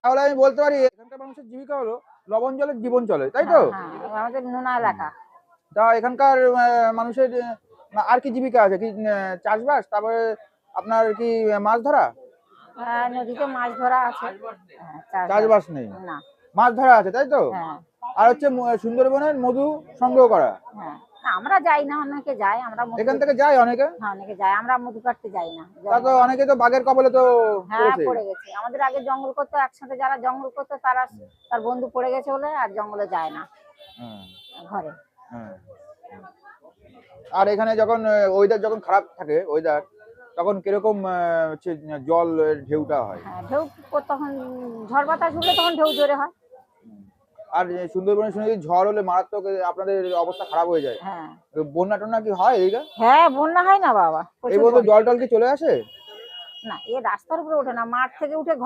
তাহলে আমি বলতে পারি এখানকার মানুষের জীবিকা হলো লবণ জলের জীবন চলে, তাই তো? হ্যাঁ হ্যাঁ, আমাদের নোনা এলাকা। তা এখানকার মানুষের আর কি জীবিকা আছে কি? চাষবাস, তারপরে আপনার কি মাছ ধরা? নদীতে মাছ ধরা আছে। হ্যাঁ, চাষবাস নেই, না। মাছ ধরা আছে, তাই তো? হ্যাঁ আর হচ্ছে সুন্দরবনের মধু সংগ্রহ করা। হ্যাঁ, না, আমরা যাই না, অনেকে যায়, আমরা এখান থেকে যায় অনেকে। হ্যাঁ অনেকে যায়, আমরা মধু কাটতে যাই না। তা তো অনেকে তো বাঘের কবলে তো হ্যাঁ পড়েছে। পড়ে গেছে, আমাদের আগে জঙ্গল করতো, একসাথে যারা জঙ্গল করতো তারা, তার বন্ধু পড়ে গেছে বলে আর জঙ্গলে যায় না, হ্যাঁ, ঘরে। হ্যাঁ। আর এখানে যখন ওয়েদার যখন খারাপ থাকে ওয়েদার, তখন কিরকম হচ্ছে জল ঢেউটা হয়? হ্যাঁ ঢেউ তখন ঝড় বাতাস উঠলে তখন ঢেউ জোরে হয়। আর সুন্দরবনে শুনেছি ঝড় হলে মারাত্মক আপনাদের অবস্থা খারাপ হয়ে যায়। হ্যাঁ বন্যা টন্যা কি হয় এইটা? হ্যাঁ, বন্যা হয় না বাবা, এই প্রচুর বছর বন্যা। জল টল কি চলে আসে? না, এ রাস্তার উপরে ওঠে না, মাঠ থেকে উঠে ঘরে